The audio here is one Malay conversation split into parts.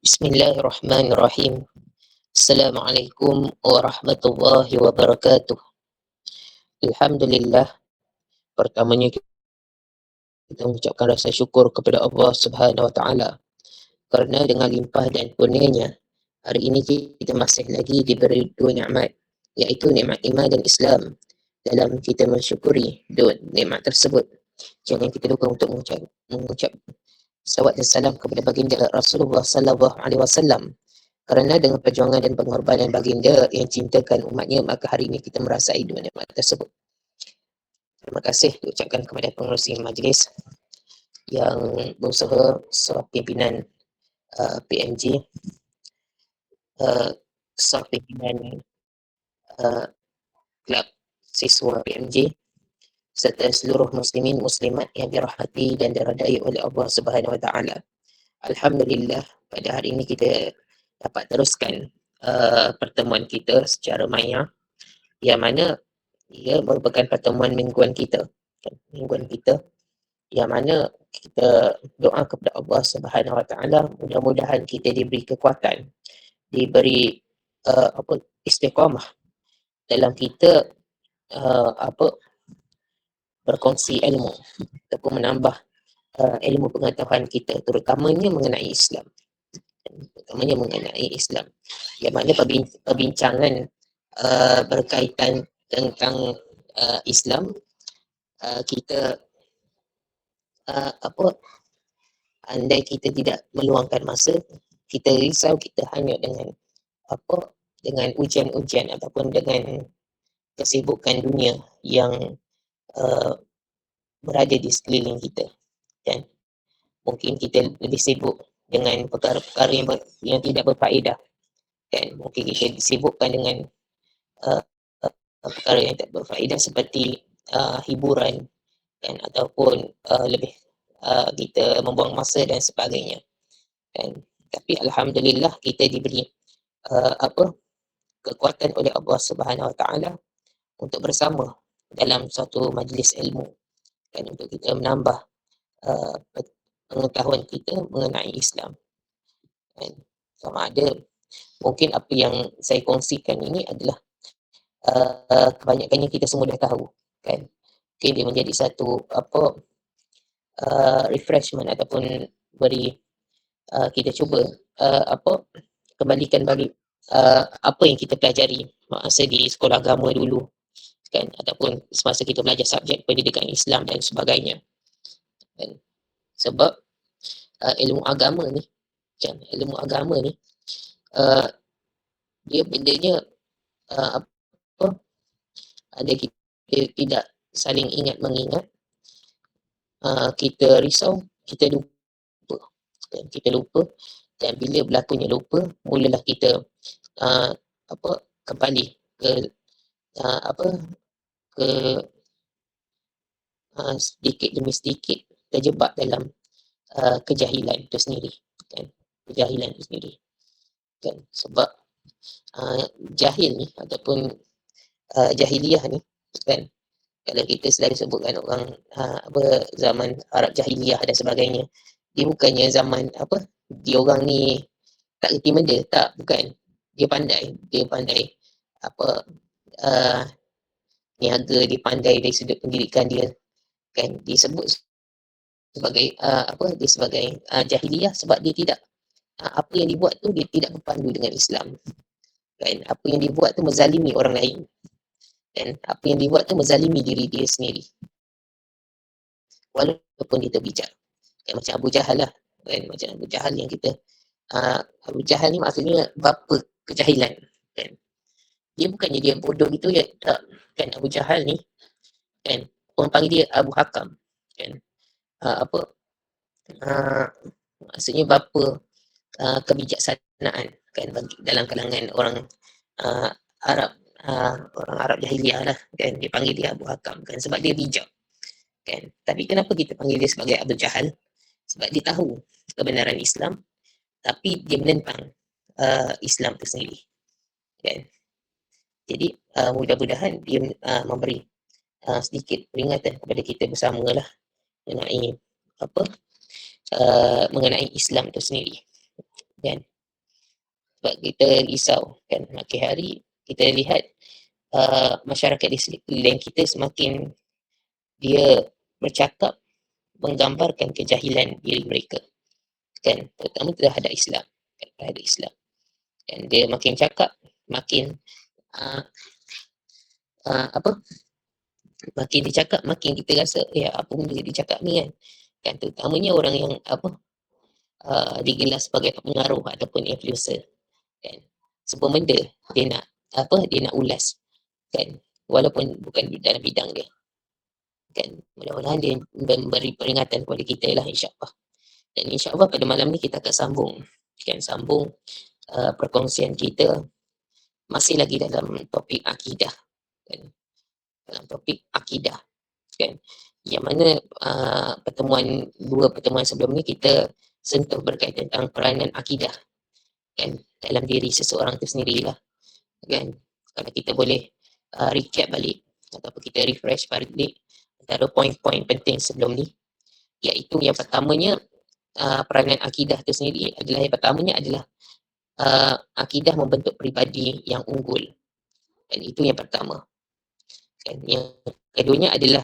Bismillahirrahmanirrahim. Assalamualaikum warahmatullahi wabarakatuh. Alhamdulillah, pertamanya kita mengucapkan rasa syukur kepada Allah Subhanahu wa taala kerana dengan limpah dan kurnianya hari ini kita masih lagi diberi dua nikmat, iaitu nikmat iman dan Islam. Dalam kita mensyukuri dua nikmat tersebut, jangan kita lupa untuk mengucap salawat dan salam kepada baginda Rasulullah sallallahu alaihi wasallam. Kerana dengan perjuangan dan pengorbanan baginda yang cintakan umatnya, maka hari ini kita merasai dua nikmat tersebut. Terima kasih diucapkan kepada pengerusi majlis yang berusaha staf pimpinan PMG, staf pimpinan kelab siswa PMG, serta seluruh muslimin muslimat yang dirahmati dan diredai oleh Allah Subhanahu wa taala. Alhamdulillah, pada hari ini kita dapat teruskan pertemuan kita secara maya, yang mana ia merupakan pertemuan mingguan kita yang mana kita doa kepada Allah Subhanahu Wa Taala, mudah-mudahan kita diberi kekuatan, diberi istiqamah dalam kita berkongsi ilmu ataupun menambah ilmu pengetahuan kita, terutamanya mengenai Islam. Yang mana perbincangan berkaitan tentang Islam, kita andai kita tidak meluangkan masa, kita risau kita hanya dengan ujian-ujian ataupun dengan kesibukan dunia yang berada di sekeliling kita, kan? Mungkin kita lebih sibuk dengan perkara-perkara yang tidak berfaedah, kan? Mungkin kita disibukkan dengan perkara yang tak berfaedah seperti hiburan, kan? Ataupun lebih kita membuang masa dan sebagainya, kan? Tapi alhamdulillah kita diberi kekuatan oleh Allah Subhanahu Wa Taala untuk bersama dalam satu majlis ilmu, kan? Untuk kita menambah pengetahuan kita mengenai Islam, kan? Sama ada mungkin apa yang saya kongsikan ini adalah kebanyakannya kita semua dah tahu, kan? Mungkin dia menjadi satu refreshment ataupun beri kita cuba kembalikan balik apa yang kita pelajari masa di sekolah agama dulu, kan? Ataupun semasa kita belajar subjek pendidikan Islam dan sebagainya, kan? Sebab ilmu agama ni, kan? Ilmu agama ni dia bendanya ada kita tidak saling ingat mengingat, kita risau, kita lupa, kan? Kita lupa, dan bila berlakunya lupa, mulalah kita kembali ke sedikit demi sedikit terjebak dalam kejahilan itu sendiri, kan? Kejahilan itu sendiri, kan? Sebab jahil ni ataupun jahiliyah ni, kan? Kalau kita selalu sebutkan orang zaman Arab jahiliyah dan sebagainya, dia bukannya zaman dia orang ni tak reti benda, tak, bukan. Dia pandai niaga, dia pandai dari sudut pendidikan dia, kan? Disebut sebagai dia sebagai jahiliyah sebab dia tidak apa yang dibuat tu dia tidak berpandu dengan Islam, kan? Apa yang dibuat tu menzalimi orang lain, kan? Apa yang dibuat tu menzalimi diri dia sendiri, walaupun dia terbijak, kan? Macam Abu Jahal lah, kan? Macam Abu Jahal yang kita Abu Jahal ni maksudnya bapa kejahilan, kan? Dia bukannya dia bodoh gitu ya, tak, kan? Abu Jahal ni, kan, orang panggil dia Abu Hakam, kan? Maksudnya bapa kebijaksanaan, kan, dalam kalangan orang Arab, orang Arab jahiliah lah, kan? Dia panggil dia Abu Hakam, kan, sebab dia bijak, kan? Tapi kenapa kita panggil dia sebagai Abu Jahal? Sebab dia tahu kebenaran Islam, tapi dia menentang Islam itu sendiri, kan? Jadi mudah-mudahan dia memberi sedikit peringatan kepada kita bersama lah mengenai mengenai Islam itu sendiri, kan? sebab kita risau kan, makin hari kita lihat masyarakat di sekeliling kita semakin dia bercakap menggambarkan kejahilan diri mereka kan, terutama terhadap Islam kan, terhadap Islam, dan dia makin cakap makin uh, apa makin dicakap makin kita rasa ya apa benda dia cakap ni kan, terutamanya orang yang digelar sebagai pengaruh ataupun influencer kan, semua benda dia nak ulas kan, walaupun bukan dalam bidang dia kan. Mudah-mudahan dia memberi peringatan kepada kita lah, insyaAllah. Dan insyaAllah pada malam ni kita akan sambung perkongsian kita masih lagi dalam topik akidah kan, dalam topik akidah kan, yang mana dua pertemuan sebelum ni kita sentuh berkaitan tentang peranan akidah kan dalam diri seseorang itu sendirilah kan. Kalau kita boleh recap balik ataupun kita refresh balik antara poin-poin penting sebelum ni, iaitu yang pertamanya peranan akidah itu sendiri adalah, yang pertamanya adalah akidah membentuk pribadi yang unggul, dan itu yang pertama kan. Yang keduanya adalah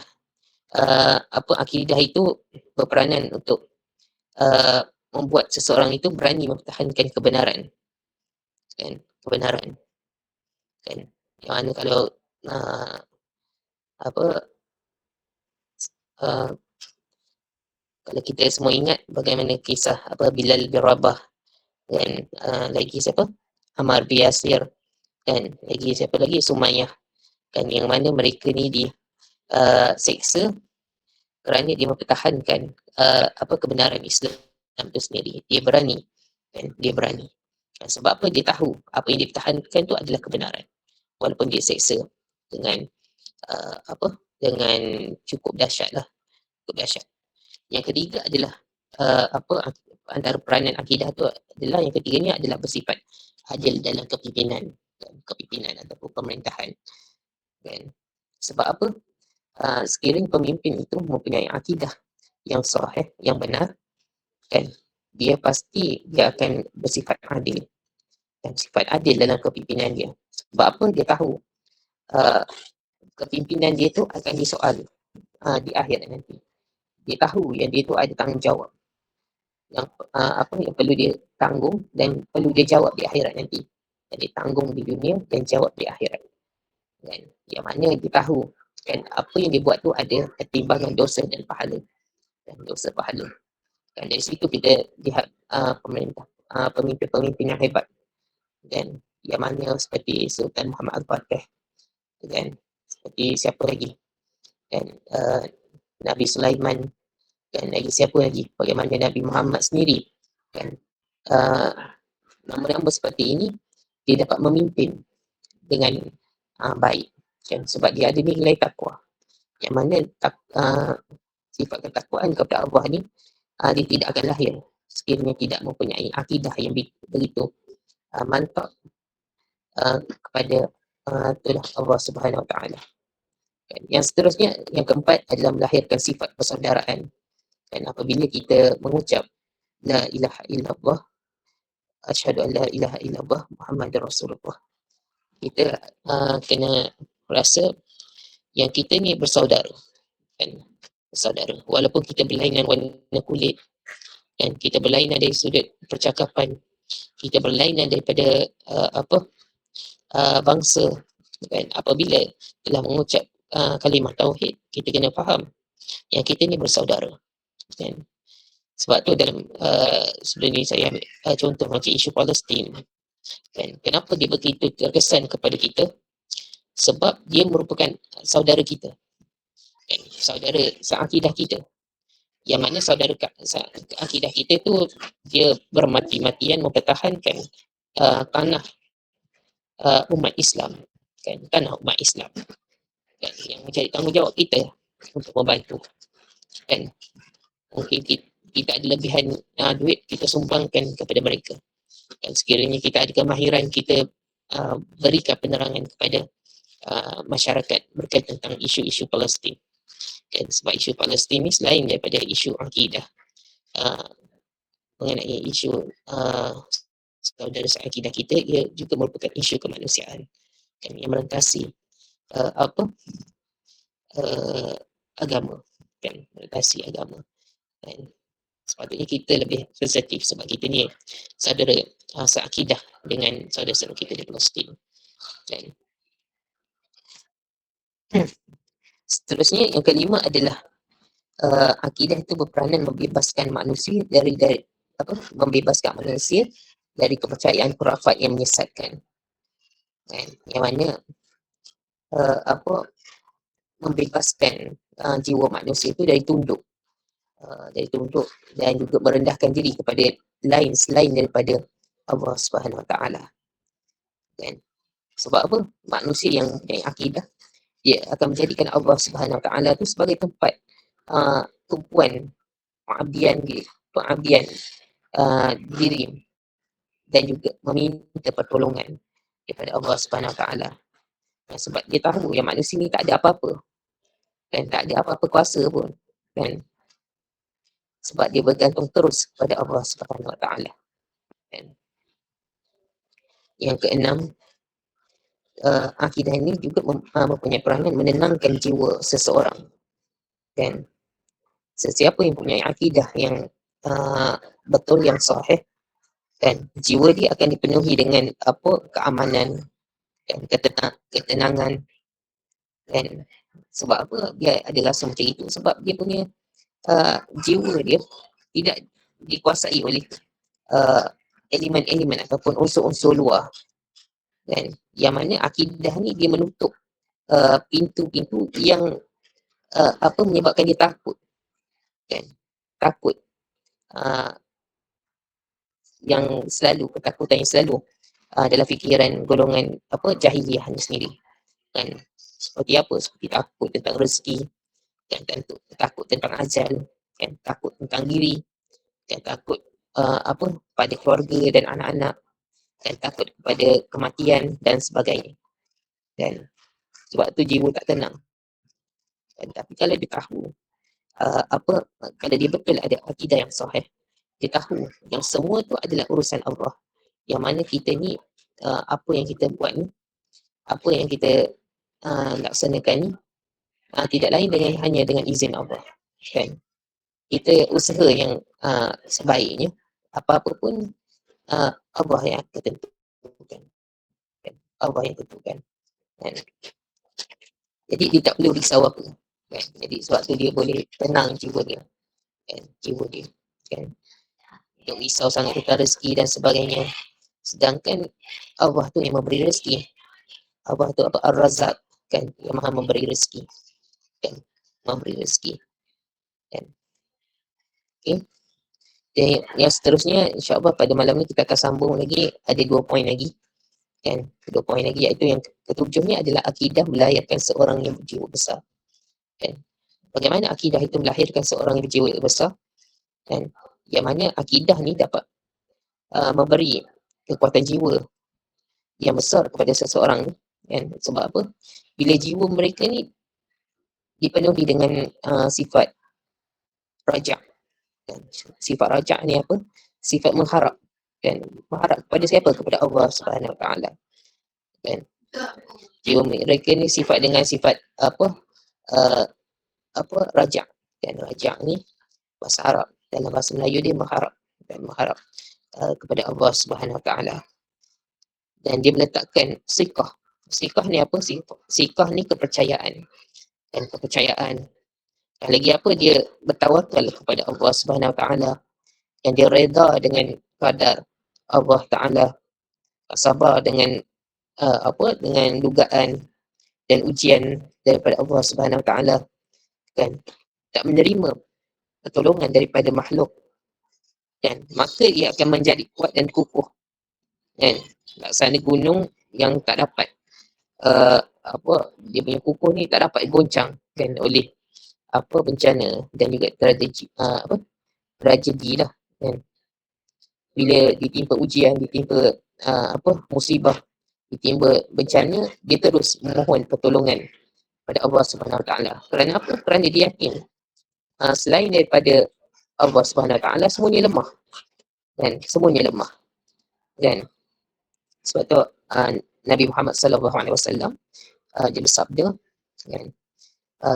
akidah itu berperanan untuk membuat seseorang itu berani mempertahankan kebenaran kan, yang mana kalau kalau kita semua ingat bagaimana kisah Bilal bin Rabah dan lagi siapa, Ammar bin Yasir, dan lagi siapa lagi, Sumayyah kan, yang mana mereka ni seksa kerana dia mempertahankan kebenaran Islam itu sendiri. Dia berani kan, sebab apa? Dia tahu apa yang dipertahankan tu adalah kebenaran, walaupun dia seksa dengan dengan cukup dahsyat. Yang ketiga adalah antara peranan akidah tu adalah, yang ketiganya adalah bersifat adil dalam kepimpinan ataupun pemerintahan kan. Sebab apa? Sekiranya pemimpin itu mempunyai akidah yang sahih, yang benar kan, dia akan bersifat adil, dan sifat adil dalam kepimpinan dia. Sebab apa? Dia tahu kepimpinan dia tu akan disoal di akhirat nanti. Dia tahu yang dia tu ada tanggungjawab yang yang perlu dia tanggung dan perlu dia jawab di akhirat nanti. Jadi tanggung di dunia dan jawab di akhirat kan. Yang mana dia tahu kan, apa yang dia buat tu ada ketimbangan dosa dan pahala, kan. Dari situ kita lihat pemerintah, pemimpin-pemimpin yang hebat dan yang mana seperti Sultan Muhammad Al-Fatih kan, seperti siapa lagi kan, Nabi Sulaiman, dan lagi siapa lagi, bagaimana Nabi Muhammad sendiri kan, nama-nama seperti ini dia dapat memimpin dengan baik kan, sebab dia ada nilai takwa, yang mana sifat ketakwaan kepada Allah ni dia tidak akan lahir sekiranya tidak mempunyai akidah yang begitu mantap kepada itulah Allah Subhanahu Wa Taala. Yang seterusnya, yang keempat adalah melahirkan sifat persaudaraan. Dan apabila kita mengucap la ilaha illallah, asyhadu an la ilaha illallah Muhammadar Rasulullah, kita kena rasa yang kita ni bersaudara kan, walaupun kita berlainan warna kulit kan, kita berlainan dari sudut percakapan, kita berlainan daripada bangsa kan. Apabila telah mengucap kalimah tauhid, kita kena faham yang kita ni bersaudara kan. Sebab tu dalam sebelum ni saya ambil contoh macam isu Palestin kan, kenapa dia begitu terkesan kepada kita? Sebab dia merupakan saudara kita kan, saudara seakidah kita, yang mana saudara akidah kita tu dia bermati-matian mempertahankan tanah umat Islam kan, tanah umat Islam kan, yang menjadi tanggungjawab kita untuk membantu kan. Mungkin kita ada lebihan duit, kita sumbangkan kepada mereka kan. Sekiranya kita ada kemahiran, kita berikan penerangan kepada masyarakat berkaitan tentang isu-isu Palestin kan. Sebab isu Palestin ni selain daripada isu akidah mengenai isu dasar akidah kita, ia juga merupakan isu kemanusiaan kan, yang melintasi apa agama kan, melintasi agama kan. Sepatutnya kita lebih sensitif sebab kita ni saudara seakidah dengan saudara-saudara kita di Palestin kan. Seterusnya yang kelima adalah akidah itu berperanan membebaskan manusia dari membebaskan manusia dari kepercayaan khurafat yang menyesatkan kan, yang mana apa membebaskan jiwa manusia itu dari tunduk dan juga merendahkan diri kepada lain selain daripada Allah Subhanahu Wa Taala kan. Sebab apa? Manusia yang mempunyai akidah, dia akan menjadikan Allah Subhanahu Wa Taala itu sebagai tempat tumpuan pengabdian diri dan juga meminta pertolongan daripada Allah Subhanahu Wa Taala. Sebab dia tahu yang manusia ni tak ada apa-apa kan, tak ada apa-apa kuasa pun kan, sebab dia bergantung terus kepada Allah Subhanahu Wa Taala kan. Yang keenam, akidah ini juga mempunyai peranan menenangkan jiwa seseorang kan. Sesiapa yang punya akidah yang betul, yang sahih kan, jiwa dia akan dipenuhi dengan keamanan dan ketenangan kan. Sebab apa dia ada rasa macam itu? Sebab dia punya jiwa dia tidak dikuasai oleh elemen-elemen ataupun unsur-unsur luar kan, yang mana akidah ni dia menutup pintu-pintu yang menyebabkan dia takut kan. Takut yang selalu, ketakutan yang selalu dalam fikiran golongan jahiliyah sendiri kan. Seperti apa? Seperti takut tentang rezeki kan, takut tentang ajal kan, takut tentang diri kan, takut pada keluarga dan anak-anak kan, takut kepada kematian dan sebagainya kan. Sebab tu jiwa tak tenang kan. Tapi kalau dia tahu kalau dia betul ada akidah yang sahih, dia tahu yang semua tu adalah urusan Allah, yang mana kita ni apa yang kita buat ni, apa yang kita laksanakan ni tidak lain hanya dengan izin Allah kan. Kita usaha yang sebaiknya, apa-apa pun Allah yang akan tentukan kan? Allah yang tentukan kan. Jadi dia tak perlu risau apa kan. Jadi sebab tu dia boleh tenang jiwa dia kan, jiwa dia kan. Dia risau sangat tentang rezeki dan sebagainya, sedangkan Allah tu yang memberi rezeki. Allah tu Ar-Razzaq kan, yang maha memberi rezeki kan, memberi rezeki kan. Okay. Dan yang seterusnya, insyaAllah pada malam ni kita akan sambung lagi, ada 2 poin lagi kan, 2 poin lagi, iaitu yang ketujuhnya adalah akidah melahirkan seorang yang berjiwa besar kan. Bagaimana akidah itu melahirkan seorang yang berjiwa besar kan, yang mana akidah ni dapat memberi kekuatan jiwa yang besar kepada seseorang kan. Sebab apa? Bila jiwa mereka ni dipenuhi dengan sifat rajak kan. Sifat rajak ni apa? Sifat mengharap kan. Mengharap kepada siapa? Kepada Allah Subhanahu Wa Taala kan. Jiwa mereka ni sifat dengan sifat rajak kan. Rajak ni bahasa Arab, dalam bahasa Melayu dia mengharap dan mengharap kepada Allah Subhanahu Wa Taala. Dan dia meletakkan sikah. Sikah ni apa? Sikah ni kepercayaan dan kepercayaan. Lagi apa? Dia bertawakal kepada Allah Subhanahu Wa Taala, yang dia reda dengan qadar Allah Taala, sabar dengan dengan dugaan dan ujian daripada Allah Subhanahu Wa Taala kan. Tak menerima pertolongan daripada makhluk kan, maka ia akan menjadi kuat dan kukuh kan. Laksana gunung yang tak dapat dia punya kukuh ni tak dapat goncang kan oleh bencana dan juga tragedi lah kan. Bila ditimpa ujian, ditimpa musibah, ditimpa bencana, dia terus memohon pertolongan pada Allah Subhanahu Wa Taala. Kerana apa? Kerana dia yakin selain daripada Allah Subhanahu Wa Taala semuanya lemah kan, semuanya lemah kan. Sebab tu Nabi Muhammad sallallahu alaihi wasallam dia bersabda kan,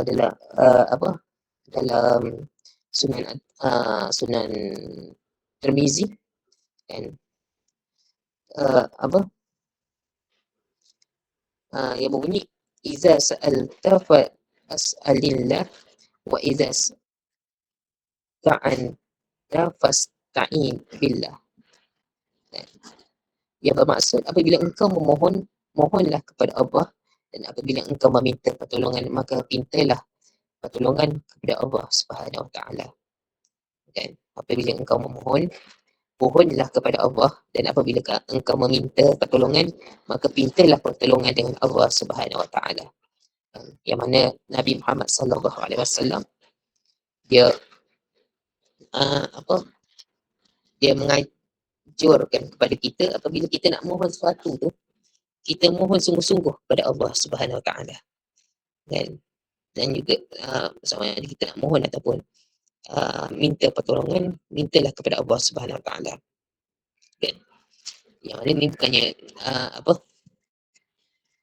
dalam dalam Sunan Tirmizi kan, apa yang berbunyi, "Iza sa'alta fas'alillah wa iza sta'anta fasta'in billah." Kan? Yang bermaksud apabila engkau memohon, mohonlah kepada Allah, dan apabila engkau meminta pertolongan, maka pintalah pertolongan kepada Allah Subhanahu Wa Taala. Kan? Apabila engkau memohon, mohonlah kepada Allah, dan apabila engkau meminta pertolongan, maka pintalah pertolongan dengan Allah Subhanahu Wa Taala. Yang mana Nabi Muhammad sallallahu alaihi wasallam dia apa dia menganjurkan kepada kita apabila kita nak mohon sesuatu tu, kita mohon sungguh-sungguh kepada Allah Subhanahu Wa Taala. Dan juga sama ada kita nak mohon ataupun minta pertolongan, mintalah kepada Allah Subhanahu Wa Taala. Kan? Yang mana ni bukannya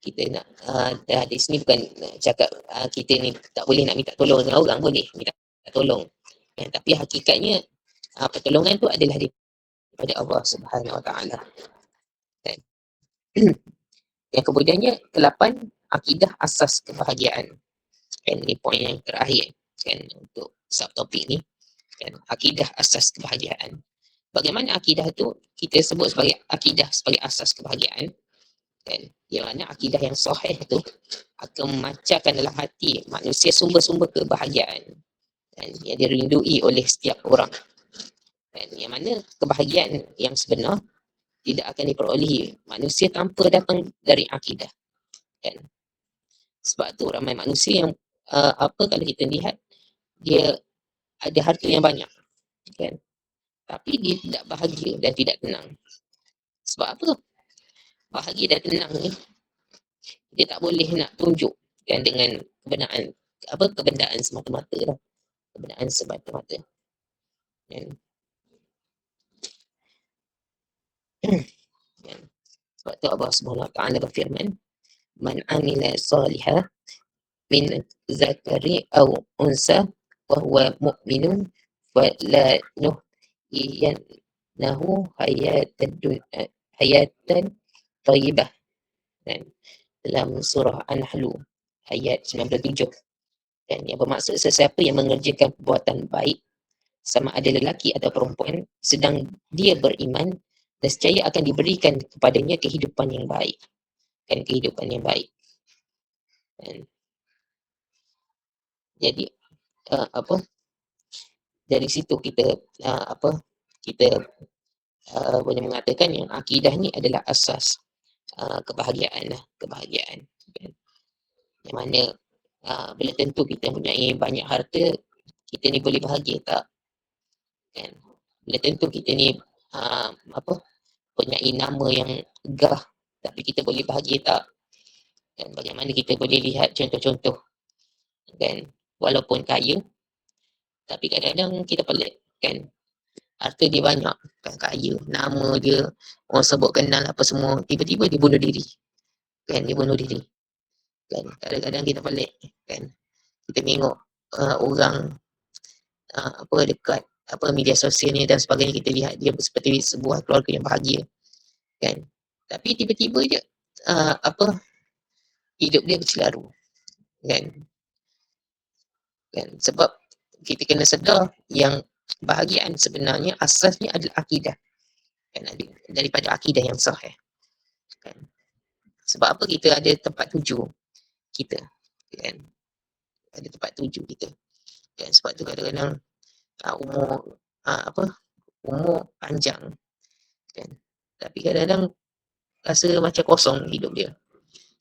kita nak di sini bukan cakap kita ni tak boleh nak minta tolong dengan orang, boleh minta tolong. Tapi hakikatnya pertolongan tu adalah daripada Allah Subhanahu Wa Taala. Kan? Yang kemudiannya ke-8, akidah asas kebahagiaan. Kan, ini poin yang terakhir kan untuk subtopik ni kan, akidah asas kebahagiaan. Bagaimana akidah tu kita sebut sebagai akidah sebagai asas kebahagiaan kan, yang mana akidah yang sahih tu akan memancarkan dalam hati manusia sumber-sumber kebahagiaan kan, yang dirindui oleh setiap orang kan, yang mana kebahagiaan yang sebenar tidak akan diperolehi manusia tanpa datang dari akidah kan. Sebab tu ramai manusia yang kalau kita lihat dia ada harta yang banyak kan, tapi dia tidak bahagia dan tidak tenang. Sebab apa? Bahagia dan tenang ni dia tak boleh nak tunjuk kan dengan kebendaan semata-mata lah, kebendaan semata-mata kan. Sebab tu Allah Subhanahu Wa Taala berfirman, "Man amila salihah min zakari aw unsa wa huwa mu'minun fala nuhyiyannahu hayatan thayyibah." Dan dalam surah An-Nahl ayat 97 dan yang bermaksud sesiapa yang mengerjakan perbuatan baik sama ada lelaki atau perempuan sedang dia beriman, nescaya akan diberikan kepadanya kehidupan yang baik kan, kehidupan yang baik. Dan jadi dari situ kita kita boleh mengatakan yang akidah ni adalah asas kebahagiaan kan. Yang mana bila tentu kita mempunyai banyak harta, kita ni boleh bahagia tak kan. Bila tentu kita ni mempunyai nama yang megah, tapi kita boleh bahagia tak kan. Bagaimana kita boleh lihat contoh-contoh kan, walaupun kaya tapi kadang-kadang kita pelik kan, harta dia banyak kan, kaya, nama dia orang sebut kenal apa semua, tiba-tiba dia bunuh diri kan, dia bunuh diri kan. Kadang-kadang kita pelik kan, kita tengok orang dekat media sosial ni dan sebagainya, kita lihat dia seperti sebuah keluarga yang bahagia kan, tapi tiba-tiba je hidup dia bercelaru kan. Sebab kita kena sedar yang kebahagiaan sebenarnya asasnya adalah akidah kan, daripada akidah yang sahih kan. Sebab apa kita ada tempat tuju kita kan, ada tempat tuju kita kan. Sebab tu kadang-kadang umur panjang kan, tapi kadang-kadang rasa macam kosong hidup dia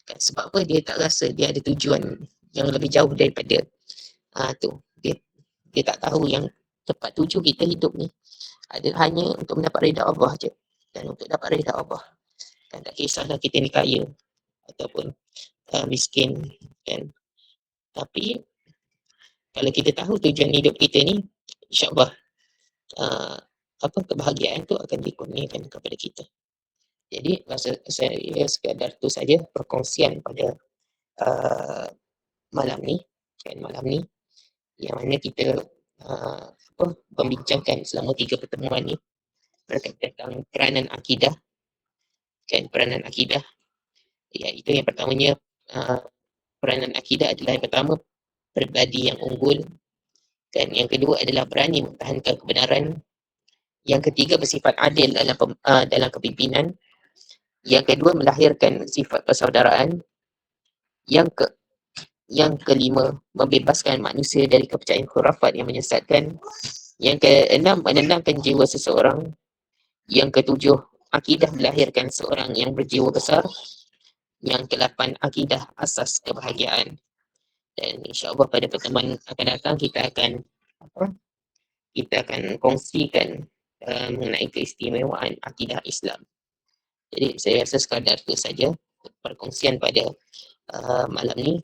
kan. Sebab apa? Dia tak rasa dia ada tujuan yang lebih jauh daripada dia tak tahu yang tempat tuju kita hidup ni adalah hanya untuk mendapat redha Allah je. Dan untuk dapat redha Allah kan, tak kisahlah kita ni kaya ataupun miskin kan, tapi kalau kita tahu tujuan hidup kita ni, insya-Allah kebahagiaan tu akan dikurniakan kepada kita Jadi saya sekadar tu saja perkongsian pada uh, malam ni, kan, malam ni yang mana kita membincangkan selama 3 pertemuan ni berkaitan tentang peranan akidah, kan, peranan akidah. Iaitu yang pertamanya, peranan akidah adalah yang pertama, pribadi yang unggul, kan. Yang kedua adalah berani mempertahankan kebenaran. Yang ketiga, bersifat adil dalam kepimpinan. Yang kedua, melahirkan sifat persaudaraan. Yang kelima, membebaskan manusia dari kepercayaan khurafat yang menyesatkan. Yang keenam, menenangkan jiwa seseorang. Yang ketujuh, akidah melahirkan seorang yang berjiwa besar. Yang ke-8, akidah asas kebahagiaan. Dan insya-Allah pada pertemuan akan datang kita akan kongsikan mengenai keistimewaan akidah Islam. Jadi saya rasa sekadar itu saja perkongsian pada malam ni.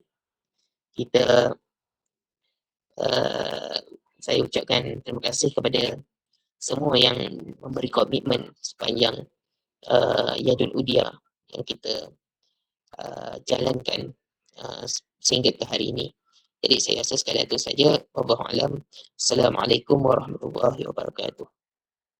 Saya ucapkan terima kasih kepada semua yang memberi komitmen sepanjang Yadul Udia yang kita jalankan sehingga ke hari ini. Jadi saya rasa sekadar itu saja. Wallahu alam. Assalamualaikum warahmatullahi wabarakatuh.